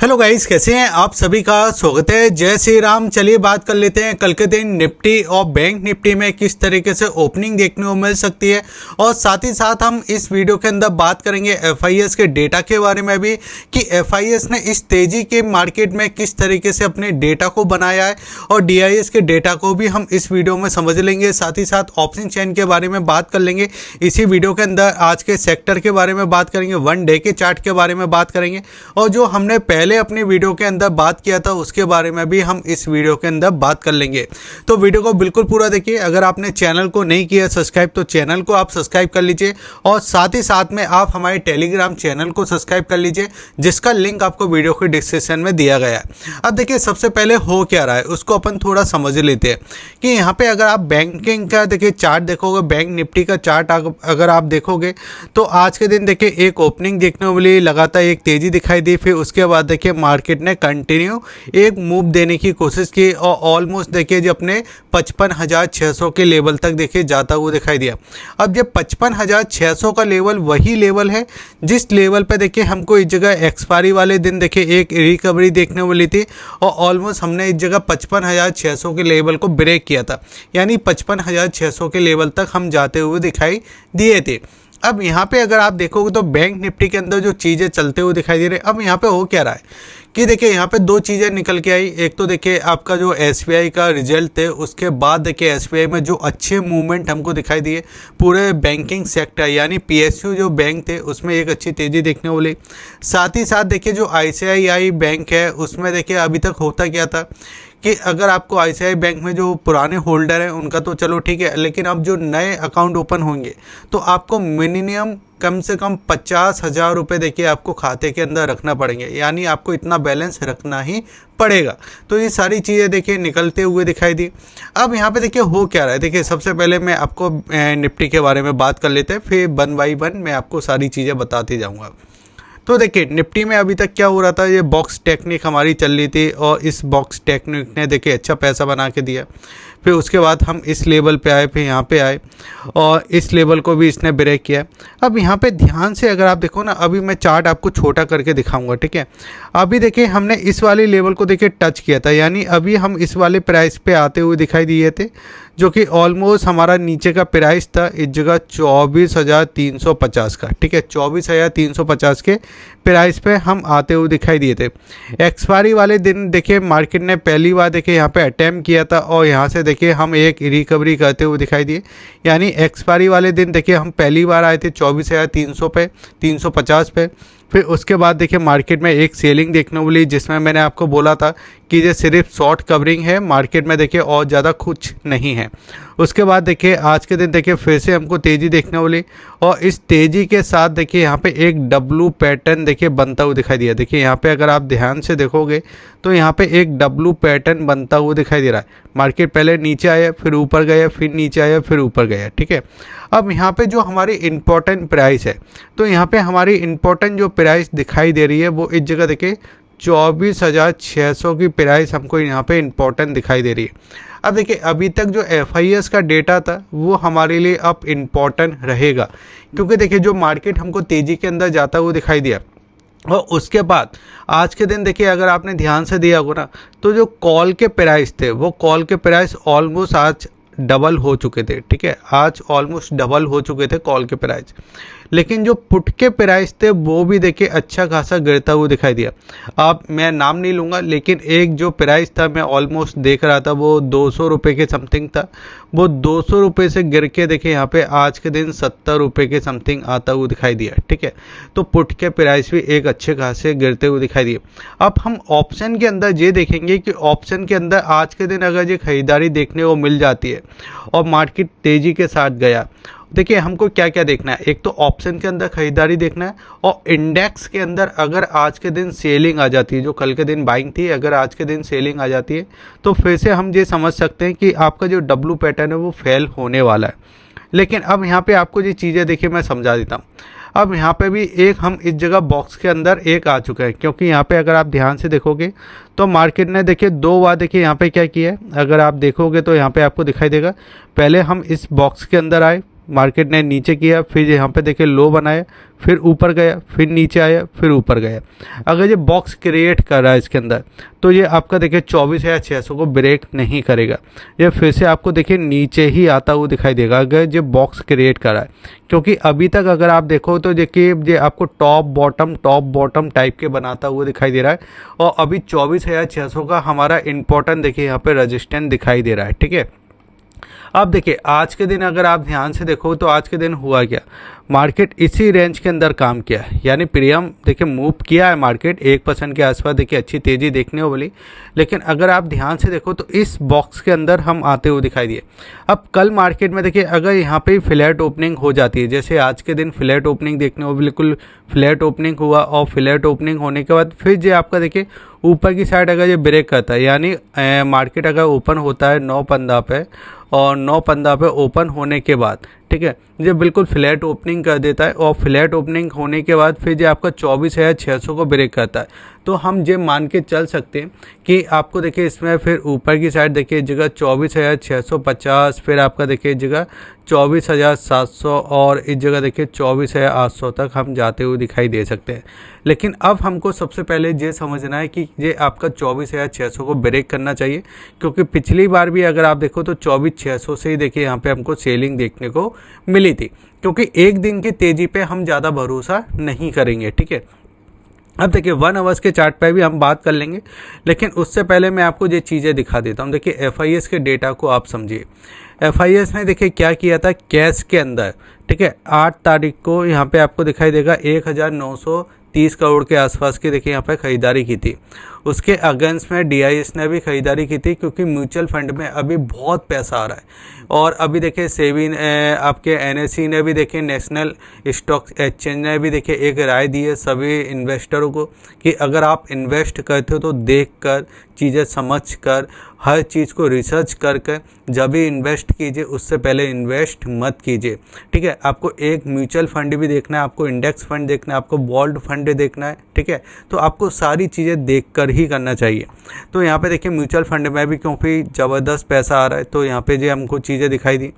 Hello guys, कैसे हैं आप? सभी का स्वागत है। जय श्री राम। चलिए बात कर लेते हैं कल के दिन निफ्टी और बैंक निफ्टी में किस तरीके से ओपनिंग देखने को मिल सकती है, और साथ ही साथ हम इस वीडियो के अंदर बात करेंगे एफआईएस के डेटा के बारे में भी कि एफआईएस ने इस तेजी के मार्केट में किस तरीके से अपने डेटा को बनाया है, और डीआईएस के डेटा को भी हम इस वीडियो में समझ लेंगे। साथ ही साथ ऑप्शन चेन के बारे में बात कर लेंगे इसी वीडियो के अंदर। आज के सेक्टर के बारे में बात करेंगे, वन डे के चार्ट के बारे में बात करेंगे, और जो हमने पहले अपनी वीडियो के अंदर बात किया था उसके बारे में भी हम इस वीडियो के अंदर बात कर लेंगे। तो वीडियो को बिल्कुल पूरा देखिए। अगर आपने चैनल को नहीं किया सब्सक्राइब तो चैनल को आप सब्सक्राइब कर लीजिए, और साथ ही साथ में आप हमारे टेलीग्राम चैनल को सब्सक्राइब कर लीजिए, जिसका लिंक आपको वीडियो के डिस्क्रिप्शन में दिया गया है। अब देखिए सबसे पहले हो क्या रहा है उसको अपन थोड़ा समझ लेते हैं कि यहाँ पे अगर आप बैंकिंग का देखिए चार्ट देखोगे, बैंक निफ्टी का चार्ट अगर आप देखोगे तो आज के दिन देखिए एक ओपनिंग देखने को मिली, लगातार एक तेजी दिखाई दी, फिर उसके बाद देखिए मार्केट ने कंटिन्यू एक मूव देने की कोशिश की और ऑलमोस्ट देखिए जो अपने 55,600 के लेवल तक देखिए जाता हुआ दिखाई दिया। अब ये 55,600 का लेवल वही लेवल है जिस लेवल पे देखिए हमको इस जगह एक्सपायरी वाले दिन देखिए एक रिकवरी देखने को मिली थी, और ऑलमोस्ट हमने इस जगह 55,600 के लेवल को ब्रेक किया था, यानी 55,600 के लेवल तक हम जाते हुए दिखाई दिए थे। अब यहाँ पे अगर आप देखोगे तो बैंक निफ्टी के अंदर जो चीज़ें चलते हुए दिखाई दे रहे हैं, अब यहाँ पे हो क्या रहा है कि देखिए यहाँ पे दो चीज़ें निकल के आई। एक तो देखिए आपका जो एसबीआई का रिजल्ट थे, उसके बाद देखिए एसबीआई में जो अच्छे मूवमेंट हमको दिखाई दिए पूरे बैंकिंग सेक्टर, यानी पीएसयू जो बैंक थे उसमें एक अच्छी तेज़ी देखने को मिली। साथ ही साथ देखिए जो आईसीआईसीआई बैंक है उसमें देखिए अभी तक होता क्या था कि अगर आपको आईसीआईसीआई बैंक में जो पुराने होल्डर हैं उनका तो चलो ठीक है, लेकिन अब जो नए अकाउंट ओपन होंगे तो आपको मिनिमम कम से कम 50,000 रुपये देखिए आपको खाते के अंदर रखना पड़ेंगे, यानी आपको इतना बैलेंस रखना ही पड़ेगा। तो ये सारी चीज़ें देखिए निकलते हुए दिखाई दी। अब यहाँ पे देखिए हो क्या रहा है, देखिए सबसे पहले मैं आपको निफ्टी के बारे में बात कर लेते हैं, फिर वन बाई वन मैं आपको सारी चीज़ें बताते जाऊँगा। तो देखिए निफ्टी में अभी तक क्या हो रहा था, ये बॉक्स टेक्निक हमारी चल रही थी, और इस बॉक्स टेक्निक ने देखिए अच्छा पैसा बना के दिया। फिर उसके बाद हम इस लेवल पे आए, फिर यहाँ पे आए, और इस लेवल को भी इसने ब्रेक किया। अब यहाँ पे ध्यान से अगर आप देखो ना, अभी मैं चार्ट आपको छोटा करके दिखाऊंगा, ठीक है। अभी देखिए हमने इस वाले लेवल को देखिए टच किया था, यानी अभी हम इस वाले प्राइस पे आते हुए दिखाई दिए थे, जो कि ऑलमोस्ट हमारा नीचे का प्राइस था इस जगह 24,350 का, ठीक है। 24,350 के प्राइस पे हम आते हुए दिखाई दिए थे। एक्सपायरी वाले दिन देखिए मार्केट ने पहली बार देखिए यहाँ पे अटैम्प्ट किया था, और यहाँ से देखिए हम एक रिकवरी करते हुए दिखाई दिए, यानी एक्सपायरी वाले दिन देखिए हम पहली बार आए थे 24,300 पे, 350 पे। फिर उसके बाद देखिए मार्केट में एक सेलिंग देखने को मिली, जिसमें मैंने आपको बोला था कि ये सिर्फ शॉर्ट कवरिंग है, मार्केट में देखिए और ज़्यादा कुछ नहीं है। उसके बाद देखिए आज के दिन देखिए फिर से हमको तेज़ी देखने को मिली, और इस तेज़ी के साथ देखिए यहाँ पे एक डब्लू पैटर्न देखिए बनता हुआ दिखाई दिया। देखिए यहाँ पे अगर आप ध्यान से देखोगे तो यहाँ पे एक डब्लू पैटर्न बनता हुआ दिखाई दे रहा है। मार्केट पहले नीचे आया, फिर ऊपर गया, फिर नीचे आया, फिर ऊपर गया, ठीक है। अब यहाँ पे जो हमारी इम्पोर्टेंट प्राइस है, तो यहाँ पे हमारी इम्पोर्टेंट जो प्राइस दिखाई दे रही है वो इस जगह देखिए 24,600 की प्राइस हमको यहाँ पे इम्पोर्टेंट दिखाई दे रही है। अब देखिए अभी तक जो एफआईएस का डेटा था वो हमारे लिए अब इम्पोर्टेंट रहेगा, क्योंकि देखिए जो मार्केट हमको तेज़ी के अंदर जाता हुआ दिखाई दिया, और उसके बाद आज के दिन देखिए अगर आपने ध्यान से दिया होगा ना, तो जो कॉल के प्राइस थे वो कॉल के प्राइस ऑलमोस्ट आज डबल हो चुके थे, ठीक है। आज ऑलमोस्ट डबल हो चुके थे कॉल के प्राइस, लेकिन जो पुट के प्राइस थे वो भी देखिए अच्छा खासा गिरता हुआ दिखाई दिया। अब मैं नाम नहीं लूँगा, लेकिन एक जो प्राइस था मैं ऑलमोस्ट देख रहा था वो 200 रुपये के समथिंग था, वो 200 रुपये से गिर के देखिए यहाँ पे आज के दिन 70 रुपये के समथिंग आता हुआ दिखाई दिया, ठीक है। तो पुट के प्राइस भी एक अच्छे खासे गिरते हुए दिखाई दिए। अब हम ऑप्शन के अंदर ये देखेंगे कि ऑप्शन के अंदर आज के दिन अगर ये खरीदारी देखने को मिल जाती है और मार्केट तेज़ी के साथ गया, देखिए हमको क्या क्या देखना है। एक तो ऑप्शन के अंदर खरीदारी देखना है, और इंडेक्स के अंदर अगर आज के दिन सेलिंग आ जाती है, जो कल के दिन बाइंग थी, अगर आज के दिन सेलिंग आ जाती है तो फिर से हम ये समझ सकते हैं कि आपका जो डब्लू पैटर्न है वो फेल होने वाला है। लेकिन अब यहाँ पे आपको ये चीज़ें देखिए मैं समझा देता हूँ। अब यहाँ पे भी एक हम इस जगह बॉक्स के अंदर एक आ चुके हैं, क्योंकि यहाँ पे अगर आप ध्यान से देखोगे तो मार्केट ने देखिए दो बार देखिए यहाँ पे क्या किया है। अगर आप देखोगे तो यहाँ पे आपको दिखाई देगा, पहले हम इस बॉक्स के अंदर आए, मार्केट ने नीचे किया, फिर यहाँ पे देखिए लो बनाया, फिर ऊपर गया, फिर नीचे आया, फिर ऊपर गया। अगर ये बॉक्स क्रिएट कर रहा है इसके अंदर, तो ये आपका देखिए 24,600 को ब्रेक नहीं करेगा, ये फिर से आपको देखिए नीचे ही आता हुआ दिखाई देगा अगर ये बॉक्स क्रिएट कर रहा है। क्योंकि अभी तक अगर आप देखो तो देखिए ये आपको टॉप बॉटम टाइप के बनाता हुआ दिखाई दे रहा है, और अभी 24,600 का हमारा इंपॉर्टेंट देखिए यहाँ पे रेजिस्टेंस दिखाई दे रहा है। ठीक है, अब देखिए आज के दिन अगर आप ध्यान से देखो तो आज के दिन हुआ क्या, मार्केट इसी रेंज के अंदर काम किया है, यानी प्रीमियम देखिए मूव किया है मार्केट 1% के आसपास, देखिए अच्छी तेज़ी देखने को मिली। लेकिन अगर आप ध्यान से देखो तो इस बॉक्स के अंदर हम आते हुए दिखाई दिए। अब कल मार्केट में देखिए अगर यहाँ पे फ्लैट ओपनिंग हो जाती है, जैसे आज के दिन फ्लैट ओपनिंग देखने को बिल्कुल फ्लैट ओपनिंग हुआ, और फ्लैट ओपनिंग होने के बाद फिर जो आपका देखिए ऊपर की साइड अगर ये ब्रेक करता है, यानी मार्केट अगर ओपन होता है 9.15 पे, और 9.15 पे ओपन होने के बाद ठीक है ये बिल्कुल फ्लैट ओपनिंग कर देता है, और फ्लैट ओपनिंग होने के बाद फिर जो आपका 24,600 को ब्रेक करता है, तो हम ये मान के चल सकते हैं कि आपको देखिए इसमें फिर ऊपर की साइड देखिए जगह 24,650, फिर आपका देखिए जगह 24,700, और इस जगह देखिए 24,800 तक हम जाते हुए दिखाई दे सकते हैं। लेकिन अब हमको सबसे पहले ये समझना है कि ये आपका 24,600 को ब्रेक करना चाहिए, क्योंकि पिछली बार भी अगर आप देखो तो 24,600 से ही देखिए यहाँ पे हमको सेलिंग देखने को मिली थी, क्योंकि एक दिन की तेज़ी पे हम ज़्यादा भरोसा नहीं करेंगे। ठीक है, अब देखिए 1 आवर्स के चार्ट पे भी हम बात कर लेंगे, लेकिन उससे पहले मैं आपको ये चीज़ें दिखा देता हूँ। देखिए FIS के डेटा को आप समझिए। FIS ने देखिए क्या किया था कैश के अंदर, ठीक है 8 तारीख को यहाँ पे आपको दिखाई देगा 1,930 करोड़ के आसपास की देखिए यहाँ पे ख़रीदारी की थी। उसके अगेंस्ट में DIS ने भी ख़रीदारी की थी, क्योंकि म्यूचुअल फंड में अभी बहुत पैसा आ रहा है। और अभी देखिए सेबी आपके NSE ने भी देखिए नेशनल स्टॉक एक्सचेंज ने भी देखिए एक राय दी है सभी इन्वेस्टरों को कि अगर आप इन्वेस्ट करते हो तो देख कर चीज़ें समझ कर हर चीज़ को रिसर्च करके जब भी इन्वेस्ट कीजिए, उससे पहले इन्वेस्ट मत कीजिए। ठीक है, आपको एक म्यूचुअल फंड भी देखना है, आपको इंडेक्स फंड देखना है, आपको बॉन्ड फंड देखना है। ठीक है, तो आपको सारी चीज़ें देख कर ही करना चाहिए। तो यहाँ पे देखिए म्यूचुअल फंड में भी क्योंकि ज़बरदस्त पैसा आ रहा है, तो यहाँ पे जो हमको चीज़ें दिखाई दी।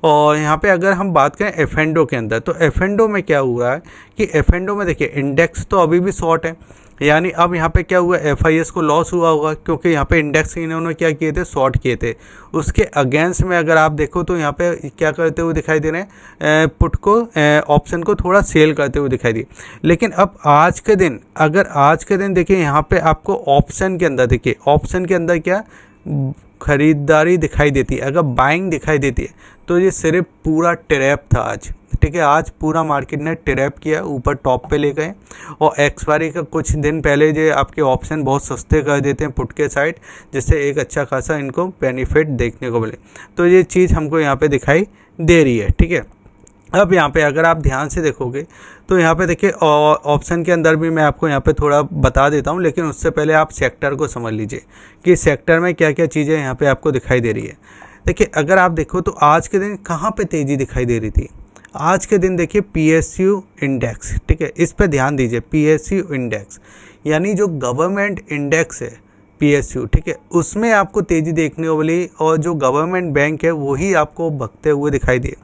और यहाँ पे अगर हम बात करें F&O के अंदर, तो F&O में क्या हुआ है कि F&O में देखिए इंडेक्स तो अभी भी शॉर्ट है, यानी अब यहाँ पे क्या हुआ FIS को लॉस हुआ होगा, क्योंकि यहाँ पे इंडेक्स इन्होंने क्या किए थे शॉर्ट किए थे। उसके अगेंस्ट में अगर आप देखो तो यहाँ पे क्या करते हुए दिखाई दे रहे हैं, पुट को ऑप्शन को थोड़ा सेल करते हुए दिखाई दिए। लेकिन अब आज के दिन अगर आज के दिन देखिए यहाँ पे आपको ऑप्शन के अंदर देखिए ऑप्शन के अंदर क्या खरीदारी दिखाई देती है, अगर बाइंग दिखाई देती है तो ये सिर्फ पूरा ट्रैप था आज। ठीक है, आज पूरा मार्केट ने ट्रैप किया, ऊपर टॉप पे ले गए, और एक्सपायरी का कुछ दिन पहले जो आपके ऑप्शन बहुत सस्ते कर देते हैं पुट के साइड, जिससे एक अच्छा खासा इनको बेनिफिट देखने को मिले। तो ये चीज़ हमको यहाँ पे दिखाई दे रही है। ठीक है, अब यहाँ पे अगर आप ध्यान से देखोगे तो यहाँ पे देखिए ऑप्शन के अंदर भी मैं आपको यहाँ पे थोड़ा बता देता हूँ, लेकिन उससे पहले आप सेक्टर को समझ लीजिए कि सेक्टर में क्या क्या चीज़ें यहाँ पे आपको दिखाई दे रही है। देखिए अगर आप देखो तो आज के दिन कहाँ पे तेज़ी दिखाई दे रही थी, आज के दिन देखिए PSU इंडेक्स। ठीक है, इस पे ध्यान दीजिए, PSU इंडेक्स यानी जो गवर्नमेंट इंडेक्स है PSU, ठीक है, उसमें आपको तेज़ी देखने को मिली, और जो गवर्नमेंट बैंक है वही आपको भगते हुए दिखाई दिए।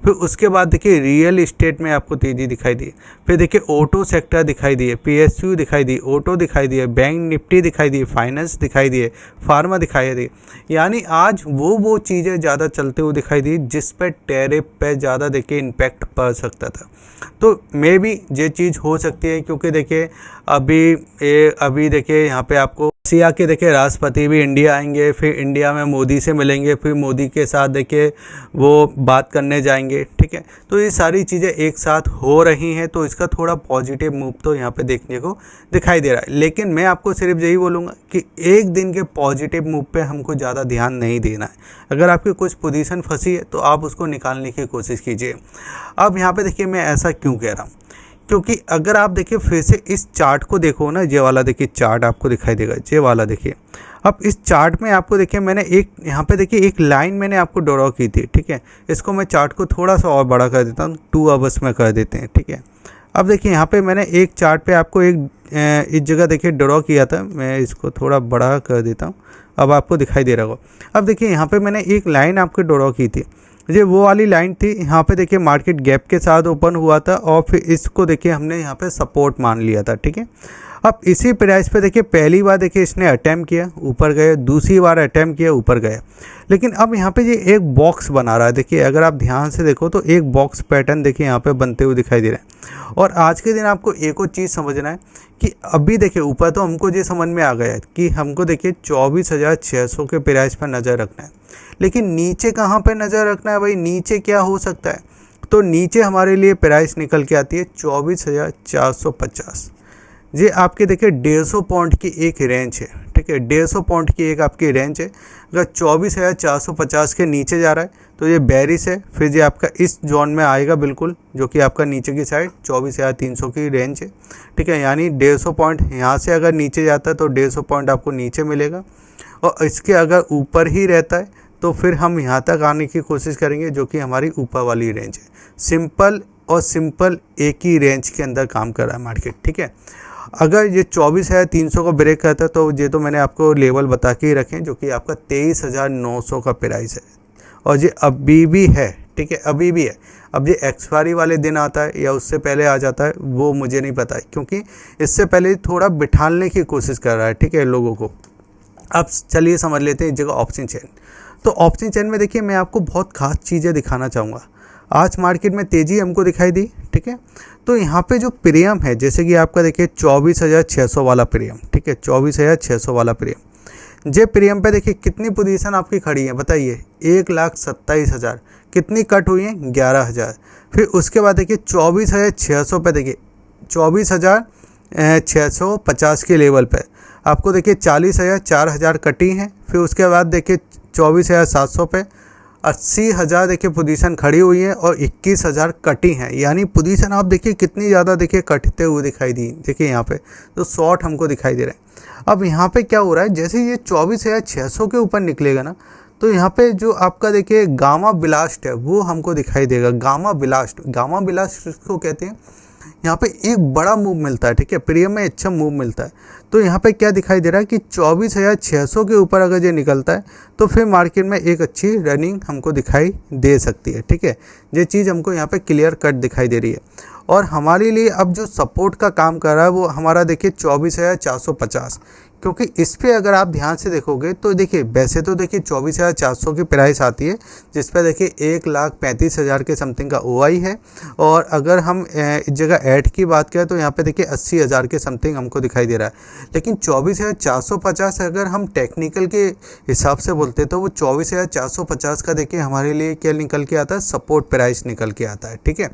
फिर उसके बाद देखिए रियल इस्टेट में आपको तेज़ी दिखाई दी, फिर देखिए ऑटो सेक्टर दिखाई दिए, PSU दिखाई दी, ऑटो दिखाई दिए, बैंक निफ्टी दिखाई दी, फाइनेंस दिखाई दिए, फार्मा दिखाई दी। यानी आज वो चीज़ें ज़्यादा चलते हुए दिखाई दी जिस पर टैरिफ पे ज़्यादा देखिए इम्पैक्ट पड़ सकता था। तो मे भी ये चीज़ हो सकती है, क्योंकि देखिए अभी देखिए यहाँ पे आपको रसिया के देखिए राष्ट्रपति भी इंडिया आएंगे, फिर इंडिया में मोदी से मिलेंगे, फिर मोदी के साथ देखिए वो बात करने जाएंगे। ठीक है, तो ये सारी चीज़ें एक साथ हो रही हैं, तो इसका थोड़ा पॉजिटिव मूव तो यहाँ पे देखने को दिखाई दे रहा है। लेकिन मैं आपको सिर्फ यही बोलूँगा कि एक दिन के पॉजिटिव मूव पे हमको ज़्यादा ध्यान नहीं देना है। अगर आपकी कुछ पोजीशन फंसी है तो आप उसको निकालने की कोशिश कीजिए। अब यहाँ पे देखिए मैं ऐसा क्यों कह रहा हूँ, क्योंकि अगर आप देखिए फिर से इस चार्ट को देखो ना, ये वाला देखिए चार्ट आपको दिखाई देगा, ये वाला देखिए। अब इस चार्ट में आपको देखिए मैंने एक यहाँ पे देखिए एक लाइन मैंने आपको ड्रॉ की थी। ठीक है, इसको मैं चार्ट को थोड़ा सा और बड़ा कर देता हूँ, 2 आवर्स में कर देते हैं। ठीक है, अब देखिए यहाँ पे मैंने एक चार्ट पे आपको एक इस जगह देखिए ड्रॉ किया था, मैं इसको थोड़ा बड़ा कर देता हूँ, अब आपको दिखाई दे रहा होगा। अब देखिए यहाँ पे मैंने एक लाइन आपको ड्रॉ की थी, ये वो वाली लाइन थी, यहाँ पे देखिए मार्केट गैप के साथ ओपन हुआ था और फिर इसको देखिए हमने यहाँ पे सपोर्ट मान लिया था, ठीक है। अब इसी प्राइस पे देखिए पहली बार देखिए इसने अटैम्प्ट किया, ऊपर गए, दूसरी बार अटैम्प्ट किया, ऊपर गए, लेकिन अब यहाँ पे ये एक बॉक्स बना रहा है। देखिए अगर आप ध्यान से देखो तो एक बॉक्स पैटर्न देखिए यहाँ पे बनते हुए दिखाई दे रहा है। और आज के दिन आपको एक और चीज़ समझना है कि अभी देखिए ऊपर तो हमको ये समझ में आ गया है कि हमको देखिए 24,600 के प्राइस पर नज़र रखना है, लेकिन नीचे कहाँ पे नज़र रखना है भाई, नीचे क्या हो सकता है। तो नीचे हमारे लिए प्राइस निकल के आती है 24,450। ये आपके देखिए 150 पॉइंट की एक रेंज है, ठीक है, 150 पॉइंट की एक आपकी रेंज है। अगर 24,450 के नीचे जा रहा है तो ये बेरिश है, फिर ये आपका इस जोन में आएगा बिल्कुल, जो कि आपका नीचे की साइड 24,300 की रेंज है, ठीक है। यानी 150 पॉइंट यहाँ से अगर नीचे जाता है तो 150 पॉइंट आपको नीचे मिलेगा, और इसके अगर ऊपर ही रहता है तो फिर हम यहाँ तक आने की कोशिश करेंगे, जो कि हमारी ऊपर वाली रेंज है। सिंपल और सिंपल एक ही रेंज के अंदर काम कर रहा है मार्केट, ठीक है। अगर ये 24,300 को ब्रेक करता है तो ये तो मैंने आपको लेवल बता के ही रखें, जो कि आपका 23,900 का प्राइस है, और ये अभी भी है, ठीक है, अभी भी है। अब ये एक्सपायरी वाले दिन आता है या उससे पहले आ जाता है वो मुझे नहीं पता है, क्योंकि इससे पहले थोड़ा बिठाने की कोशिश कर रहा है, ठीक है, लोगों को। अब चलिए समझ लेते हैं इस जगह ऑप्शन चेन। तो ऑप्शन चेन में देखिए मैं आपको बहुत खास चीज़ें दिखाना चाहूँगा। आज मार्केट में तेज़ी हमको दिखाई दी, ठीक है। तो यहाँ पे जो प्रीमियम है, जैसे कि आपका देखिए 24,600 वाला प्रीमियम, ठीक है, 24,600 वाला प्रीमियम। जे प्रीमियम पे देखिए कितनी पोजीशन आपकी खड़ी है बताइए, 1,27,000। कितनी कट हुई है, 11,000। फिर उसके बाद देखिए 24,600 पे देखिए 24,650 के लेवल पे आपको देखिए 40,000 4,000 कटी हैं। फिर उसके बाद देखिए 24,700 पे 80,000 देखिए पोजीशन खड़ी हुई है और 21,000 कटी हैं। यानी पोजीशन आप देखिए कितनी ज़्यादा देखिए कटते हुए दिखाई दी, देखिए यहाँ पे तो शॉर्ट हमको दिखाई दे रहा है। अब यहाँ पे क्या हो रहा है, जैसे ये 24,600 के ऊपर निकलेगा ना, तो यहाँ पे जो आपका देखिए गामा ब्लास्ट है वो हमको दिखाई देगा। गामा ब्लास्ट इसको कहते हैं। यहाँ पे एक बड़ा मूव मिलता है, ठीक है, प्रीमियम में अच्छा मूव मिलता है। तो यहाँ पे क्या दिखाई दे रहा है कि 24,600 के ऊपर अगर ये निकलता है तो फिर मार्केट में एक अच्छी रनिंग हमको दिखाई दे सकती है, ठीक है। ये चीज़ हमको यहाँ पे क्लियर कट दिखाई दे रही है। और हमारे लिए अब जो सपोर्ट का काम कर रहा है वो हमारा देखिए 24,450, क्योंकि इस पे अगर आप ध्यान से देखोगे तो देखिए वैसे तो देखिए 24,400 की प्राइस आती है, जिस पे देखिए 1,35,000 के समथिंग का OI है। और अगर हम इस जगह ऐड की बात करें तो यहाँ पे देखिए 80,000 के समथिंग हमको दिखाई दे रहा है। लेकिन 24,450 अगर हम टेक्निकल के हिसाब से बोलते तो वो 24,450 का देखिए हमारे लिए क्या निकल के आता है, सपोर्ट प्राइस निकल के आता है, ठीक है।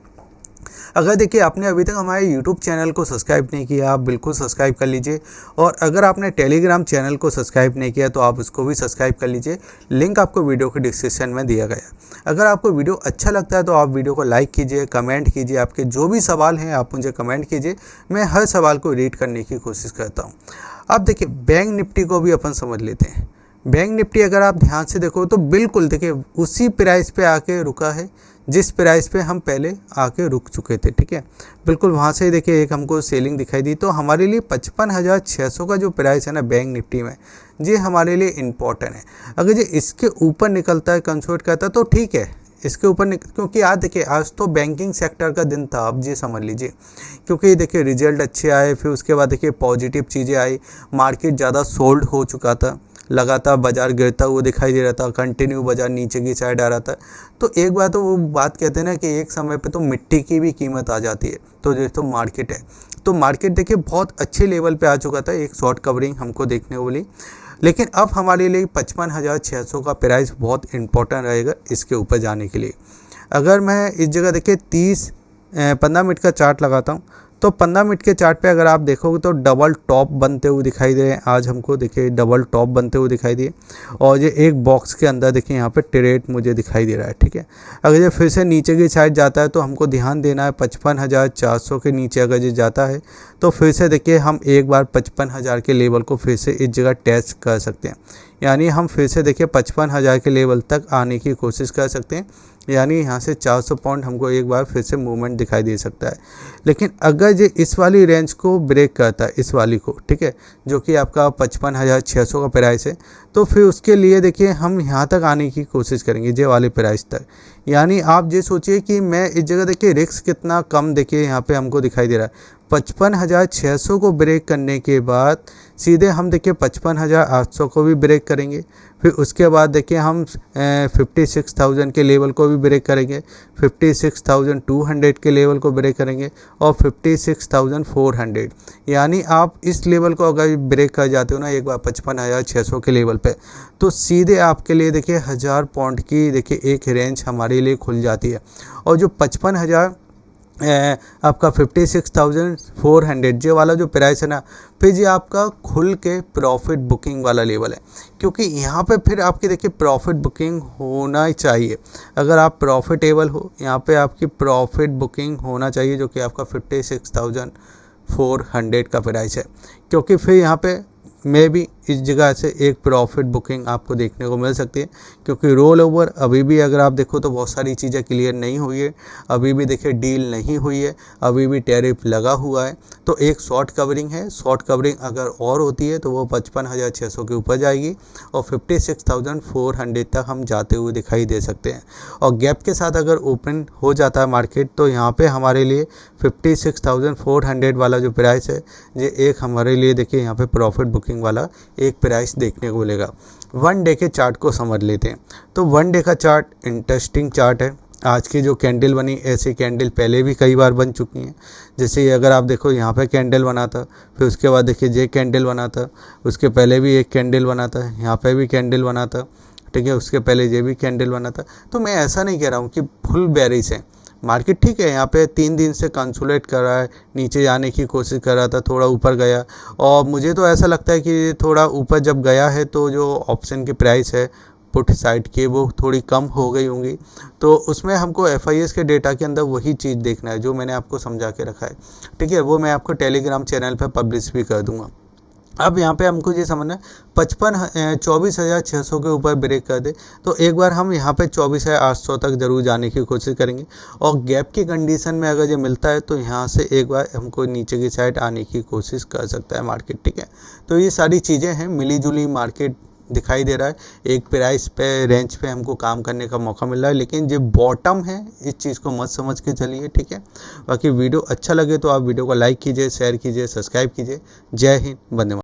अगर देखिए आपने अभी तक हमारे YouTube चैनल को सब्सक्राइब नहीं किया, आप बिल्कुल सब्सक्राइब कर लीजिए। और अगर आपने टेलीग्राम चैनल को सब्सक्राइब नहीं किया तो आप उसको भी सब्सक्राइब कर लीजिए। लिंक आपको वीडियो के डिस्क्रिप्शन में दिया गया है। अगर आपको वीडियो अच्छा लगता है तो आप वीडियो को लाइक कीजिए, कमेंट कीजिए, आपके जो भी सवाल हैं आप मुझे कमेंट कीजिए, मैं हर सवाल को रीड करने की कोशिश करता हूँ। अब देखिए बैंक निफ्टी को भी अपन समझ लेते हैं। बैंक निफ्टी अगर आप ध्यान से देखो तो बिल्कुल देखिए उसी प्राइस पे आके रुका है जिस प्राइस पे हम पहले आके रुक चुके थे, ठीक है। बिल्कुल वहाँ से देखिए एक हमको सेलिंग दिखाई दी। तो हमारे लिए 55,600 का जो प्राइस है ना बैंक निफ्टी में, ये हमारे लिए इम्पोर्टेंट है। अगर ये इसके ऊपर निकलता है, कंसोल्ट करता है तो ठीक है, इसके ऊपर क्योंकि आज देखिए आज तो बैंकिंग सेक्टर का दिन था, अब ये समझ लीजिए। क्योंकि देखिए रिजल्ट अच्छे आए, फिर उसके बाद देखिए पॉजिटिव चीज़ें आई, मार्केट ज़्यादा सोल्ड हो चुका था, लगातार बाज़ार गिरता हुआ दिखाई दे रहा था, कंटिन्यू बाज़ार नीचे की साइड आ रहा था। तो एक बार तो वो बात कहते हैं ना कि एक समय पे तो मिट्टी की भी कीमत आ जाती है। तो जो तो मार्केट है, तो मार्केट देखिए बहुत अच्छे लेवल पे आ चुका था, एक शॉर्ट कवरिंग हमको देखने को मिली। लेकिन अब हमारे लिए 55,600 का प्राइस बहुत इंपॉर्टेंट रहेगा इसके ऊपर जाने के लिए। अगर मैं इस जगह देखिए 15 मिनट का चार्ट लगाता हूँ तो 15 मिनट के चार्ट पे अगर आप देखोगे तो डबल टॉप बनते हुए दिखाई दे रहे हैं। आज हमको देखिए डबल टॉप बनते हुए दिखाई दिए, और ये एक बॉक्स के अंदर देखिए यहाँ पे ट्रेड मुझे दिखाई दे रहा है, ठीक है। अगर ये फिर से नीचे की साइड जाता है तो हमको ध्यान देना है 55,400 के नीचे अगर ये जाता है तो फिर से देखिए हम एक बार 55,000 के लेवल को फिर से इस जगह टेस्ट कर सकते हैं। यानी हम फिर से देखिए 55,000 के लेवल तक आने की कोशिश कर सकते हैं। यानी यहाँ से 400 पॉइंट हमको एक बार फिर से मूवमेंट दिखाई दे सकता है। लेकिन अगर ये इस वाली रेंज को ब्रेक करता है, इस वाली को, ठीक है, जो कि आपका 55,600 का प्राइस है, तो फिर उसके लिए देखिए हम यहाँ तक आने की कोशिश करेंगे, ये वाले प्राइस तक। यानी आप ये सोचिए कि मैं इस जगह देखिए रिस्क कितना कम देखिए यहाँ पे हमको दिखाई दे रहा है। 55,600 को ब्रेक करने के बाद सीधे हम देखिए 55,800 को भी ब्रेक करेंगे। फिर उसके बाद देखिए हम 56,000 के लेवल को भी ब्रेक करेंगे, 56,200 के लेवल को ब्रेक करेंगे और 56,400। यानी आप इस लेवल को अगर ब्रेक कर जाते हो ना एक बार 55,600 के लेवल पे, तो सीधे आपके लिए देखिए 1000 पॉइंट की देखिए एक रेंज हमारे लिए खुल जाती है। और जो 55,000 आपका 56,400 जे वाला जो प्राइस है ना, फिर ये आपका खुल के प्रॉफिट बुकिंग वाला लेवल है, क्योंकि यहाँ पे फिर आपकी देखिए प्रॉफिट बुकिंग होना ही चाहिए। अगर आप प्रॉफिटेबल हो, यहाँ पे आपकी प्रॉफिट बुकिंग होना चाहिए, जो कि आपका 56,400 का प्राइस है। क्योंकि फिर यहाँ पे में भी इस जगह से एक प्रॉफिट बुकिंग आपको देखने को मिल सकती है, क्योंकि रोल ओवर अभी भी अगर आप देखो तो बहुत सारी चीज़ें क्लियर नहीं हुई है, अभी भी देखिए डील नहीं हुई है, अभी भी टैरिफ लगा हुआ है। तो एक शॉर्ट कवरिंग है, शॉर्ट कवरिंग अगर और होती है तो वो 55,600 के ऊपर जाएगी और 56,400 तक हम जाते हुए दिखाई दे सकते हैं। और गैप के साथ अगर ओपन हो जाता है मार्केट, तो यहाँ पे हमारे लिए 56,400 वाला जो प्राइस है, ये एक हमारे लिए देखिए यहाँ पे प्रॉफिट बुकिंग वाला एक प्राइस देखने को मिलेगा। वन डे के चार्ट को समझ लेते हैं। तो वन डे का चार्ट इंटरेस्टिंग चार्ट है। आज की जो कैंडल बनी, ऐसी कैंडल पहले भी कई बार बन चुकी हैं। जैसे अगर आप देखो यहाँ पे कैंडल बना था, फिर उसके बाद देखिए ये कैंडल बना था, उसके पहले भी एक कैंडल बना था, यहाँ पे भी कैंडल बना था, ठीक है, उसके पहले ये भी कैंडल बना था। तो मैं ऐसा नहीं कह रहा हूँ कि फुल बेरिश है मार्केट, ठीक है। यहाँ पे 3 दिन से कंसोलिडेट कर रहा है, नीचे जाने की कोशिश कर रहा था, थोड़ा ऊपर गया, और मुझे तो ऐसा लगता है कि थोड़ा ऊपर जब गया है तो जो ऑप्शन की प्राइस है पुट साइड की वो थोड़ी कम हो गई होंगी। तो उसमें हमको FIS के डेटा के अंदर वही चीज़ देखना है जो मैंने आपको समझा के रखा है, ठीक है। वो मैं आपको टेलीग्राम चैनल पर पब्लिश भी कर दूँगा। अब यहाँ पे हमको ये समझना है 24,600 के ऊपर ब्रेक कर दे तो एक बार हम यहाँ पे 24,800 तक ज़रूर जाने की कोशिश करेंगे। और गैप की कंडीशन में अगर ये मिलता है तो यहाँ से एक बार हमको नीचे की साइड आने की कोशिश कर सकता है मार्केट, ठीक है। तो ये सारी चीज़ें हैं, मिली जुली मार्केट दिखाई दे रहा है। एक प्राइस पे रेंज पे हमको काम करने का मौका मिल रहा है, लेकिन जो बॉटम है इस चीज़ को मत समझ के चलिए, ठीक है। बाकी वीडियो अच्छा लगे तो आप वीडियो को लाइक कीजिए, शेयर कीजिए, सब्सक्राइब कीजिए। जय हिंद, वंदे मातरम।